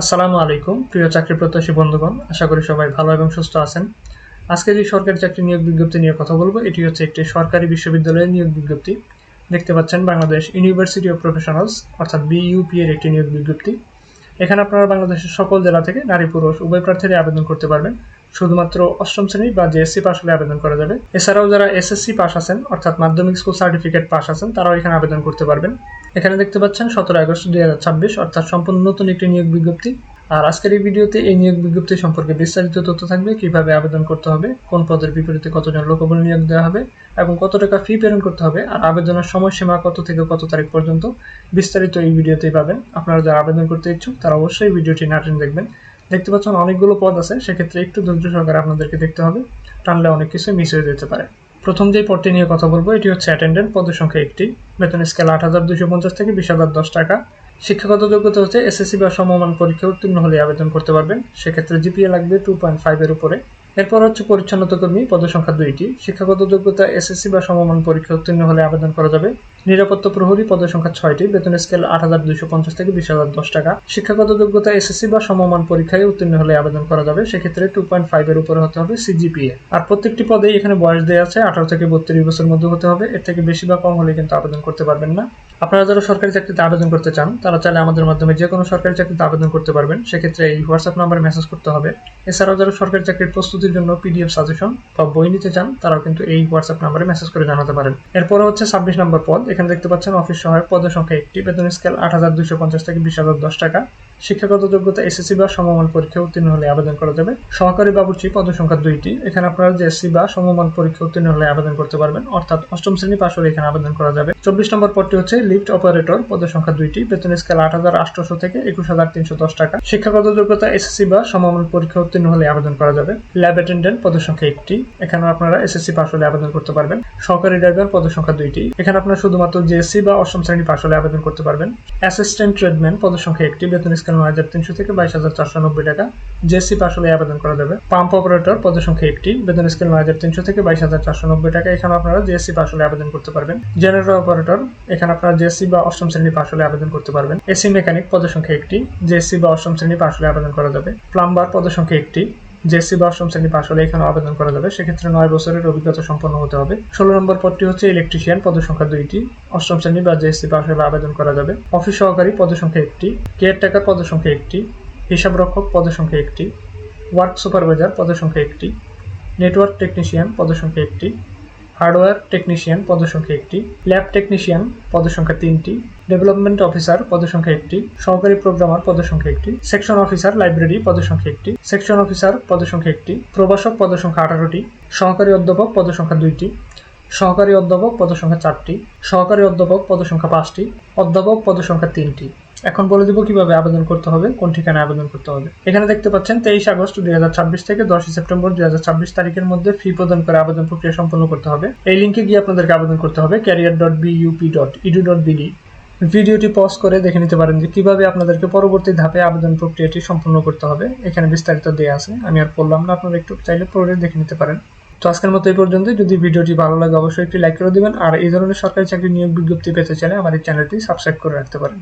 আসসালামু আলাইকুম প্রিয় চাকরি প্রত্যাশী বন্ধুগণ, আশা করি সবাই ভালো এবং সুস্থ আছেন। আজকে যে সরকারি চাকরি নিয়োগ বিজ্ঞপ্তি নিয়ে কথা বলবো, এটি হচ্ছে একটি সরকারি বিশ্ববিদ্যালয়ের নিয়োগ বিজ্ঞপ্তি। দেখতে পাচ্ছেন বাংলাদেশ ইউনিভার্সিটি অফ প্রফেশনালস অর্থাৎ বিইউপি এর একটি নিয়োগ বিজ্ঞপ্তি। এখানে আপনারা বাংলাদেশের সকল জেলা থেকে নারী পুরুষ উভয় প্রার্থীরা আবেদন করতে পারবেন। শুধুমাত্র অষ্টম শ্রেণী বা জেএসসি পাস হলে আবেদন করা যাবে। এছাড়াও যারা এসএসসি পাস আছেন অর্থাৎ মাধ্যমিক স্কুল সার্টিফিকেট পাস আছেন তারাও এখানে আবেদন করতে পারবেন। এখানে দেখতে পাচ্ছেন 17 আগস্ট 2026 অর্থাৎ সম্পূর্ণ নতুন একটি নিয়োগ বিজ্ঞপ্তি। আর আজকের এই ভিডিওতে এই নিয়োগ বিজ্ঞপ্তি সম্পর্কে বিস্তারিত তথ্য থাকবে, কিভাবে আবেদন করতে হবে, কোন পদের বিপরীতে কতজন লোকবল নিয়োগ দেওয়া হবে এবং কত টাকা ফি প্রেরণ করতে হবে, আর আবেদনের সময়সীমা কত থেকে কত তারিখ পর্যন্ত বিস্তারিত এই ভিডিওতেই পাবেন। আপনারা যারা আবেদন করতে ইচ্ছুক তারা অবশ্যই ভিডিওটি না টেনে দেখবেন। দেখতে পাচ্ছেন অনেকগুলো পদ আছে, সেক্ষেত্রে একটু ধৈর্য সহকারে আপনাদেরকে দেখতে হবে, টানলে অনেক কিছু মিস হয়ে যেতে পারে। প্রথম যে পদটি নিয়ে কথা বলবো এটি হচ্ছে অ্যাটেন্ডেন্ট, পদের সংখ্যা 1টি, বেতন স্কেল 8,250 থেকে 20,010 টাকা। শিক্ষাগত যোগ্যতা হচ্ছে এসএসসি বা সমমান পরীক্ষা উত্তীর্ণ হলে আবেদন করতে পারবেন, সেক্ষেত্রে জিপিএ লাগবে 2.5 এর উপরে। এরপর হচ্ছে পরিচ্ছন্নতা কর্মী, পদের সংখ্যা 2টি, শিক্ষাগত যোগ্যতা এসএসসি বা সমমান পরীক্ষা উত্তীর্ণ হলে আবেদন করা যাবে। নিরাপত্তা প্রহরী, পদের সংখ্যা 6টি, বেতন স্কেল 8,250 থেকে 20,010 টাকা। শিক্ষাগত যোগ্যতা এসএসসি বা সমমান পরীক্ষায় উত্তীর্ণ হলে আবেদন করা যাবে, সেক্ষেত্রে 2.5 এর উপরে হতে হবে সিজিপিএ। আর প্রত্যেকটি পদেই এখানে বয়স দেওয়া আছে 18 থেকে 32 বছর মধ্যে হতে হবে, এর থেকে বেশি বা কম হলে কিন্তু আবেদন করতে পারবেন না। আপনারা যারা সরকারি চাকরিতে আবেদন করতে চান তারা চাইলে আমাদের মাধ্যমে যে কোনো সরকারি চাকরিতে আবেদন করতে পারবেন, সেক্ষেত্রে এই হোয়াটসঅ্যাপ নাম্বারে মেসেজ করতে হবে। এছাড়াও যারা সরকারি চাকরির প্রস্তুতির জন্য পিডিএফ সাজেশন বা বই নিতে চান তারাও কিন্তু এই হোয়াটসঅ্যাপ নাম্বারে মেসেজ করে জানাতে পারেন। এরপরে হচ্ছে 26 নম্বর পদ, এখানে দেখতে পাচ্ছেন অফিস সহায়ক, পদের সংখ্যা 1টি, বেতন স্কেল 8,250 থেকে 20,010 টাকা। শিক্ষাগত যোগ্যতা এসএসসি বা সমমান পরীক্ষা উত্তীর্ণ হলে আবেদন করা যাবে। সহকারী বাবুর্চি, পদের সংখ্যা 2টি, এখানে আপনারা জেএসসি বা সমমান পরীক্ষা উত্তীর্ণ হলে আবেদন করতে পারবেন, অর্থাৎ অষ্টম শ্রেণী পাশ হলে এখানে আবেদন করা যাবে। 24 নম্বর পদটি হচ্ছে লিফট অপারেটর, পদের সংখ্যা 2টি, বেতন স্কেল 8,800 থেকে 21,310 টাকা। শিক্ষাগত যোগ্যতা এসএসসি বা সমমান পরীক্ষা উত্তীর্ণ হলে আবেদন করা যাবে। ল্যাব অ্যাটেন্ডেন্ট, পদের সংখ্যা 1টি, এখানে আপনারা এসএসসি পাশ হলে আবেদন করতে পারবেন। সহকারী ড্রাইভার, পদের সংখ্যা 2টি, এখানে আপনারা শুধুমাত্র জেএসসি বা অষ্টম শ্রেণী পাশ হলে আবেদন করতে পারবেন। অ্যাসিস্ট্যান্ট ট্রেডম্যান, পদের সংখ্যা 1টি, বেতন স্কেল 9,300 থেকে 22,490 টাকা। জেএসসি পাশ হলে আবেদন করা যাবে। পাম্প অপারেটর, পদের সংখ্যা 1টি, বেতন স্কেল 9,300 থেকে 22,490 টাকা, এখানে আপনারা জেএসসি পাশ হলে আবেদন করতে পারবেন। জেনারেটর অপারেটর, এখানে আপনারা জেএসসি বা অষ্টম শ্রেণী পাশ হলে আবেদন করতে পারবেন। এসি মেকানিক, পদের সংখ্যা 1টি, জেএসসি বা অষ্টম শ্রেণী পাশ হলে আবেদন করা যাবে। প্লাম্বার, পদের সংখ্যা 1টি, জেএসসি বা অষ্টম শ্রেণী পাশ হলে এখানে আবেদন করা যাবে, সেক্ষেত্রে 9 বছরের অভিজ্ঞতা সম্পন্ন হতে হবে। 16 নম্বর পদটি হচ্ছে ইলেকট্রিশিয়ান, পদের সংখ্যা 2টি, অষ্টম শ্রেণী বা জেএসসি পাশ হলে আবেদন করা যাবে। অফিস সহকারী, পদের সংখ্যা 1টি, কেয়ারটেকার, পদের সংখ্যা 1টি, হিসাব রক্ষক, পদের সংখ্যা 1টি, ওয়ার্ক সুপারভাইজার, পদের সংখ্যা 1টি, নেটওয়ার্ক টেকনিশিয়ান, পদের সংখ্যা 1টি, হার্ডওয়্যার টেকনিশিয়ান, পদের সংখ্যা 1টি, ল্যাব টেকনিশিয়ান, পদের সংখ্যা 3টি, ডেভেলপমেন্ট অফিসার, পদের সংখ্যা 1টি, সহকারী প্রোগ্রামার, পদের সংখ্যা 1টি, সেকশন অফিসার লাইব্রেরি, পদের সংখ্যা 1টি, সেকশন অফিসার, পদের সংখ্যা 1টি, প্রভাষক, পদের সংখ্যা 18টি, সহকারী অধ্যাপক, পদের সংখ্যা 2টি, সহকারী অধ্যাপক, পদের সংখ্যা 4টি, সহকারী অধ্যাপক, পদের সংখ্যা 5টি, অধ্যাপক, পদের সংখ্যা 3টি। এখন বলে দিব কিভাবে আবেদন করতে হবে, কোন ঠিকানায় আবেদন করতে হবে। এখানে দেখতে পাচ্ছেন 23 আগস্ট 2026 থেকে 10 সেপ্টেম্বর 2026 তারিখের মধ্যে ফি প্রদান করে আবেদন প্রক্রিয়া সম্পন্ন করতে হবে। এই লিঙ্কে গিয়ে আপনাদেরকে আবেদন করতে হবে career.bup.edu.bd। ভিডিওটি পজ করে দেখে নিতে পারেন যে কিভাবে আপনাদেরকে পরবর্তী ধাপে আবেদন প্রক্রিয়াটি সম্পন্ন করতে হবে, এখানে বিস্তারিত দেওয়া আছে, আমি আর বললাম না, আপনারা একটু চাইলে পড়ে দেখে নিতে পারেন। তো আজকের মতো এই পর্যন্ত। যদি ভিডিওটি ভালো লাগে অবশ্যই একটি লাইক করে দিবেন, আর এই ধরনের সরকারি চাকরি নিয়োগ বিজ্ঞপ্তি পেতে চাইলে আমার এই চ্যানেলটি সাবস্ক্রাইব করে রাখতে পারেন।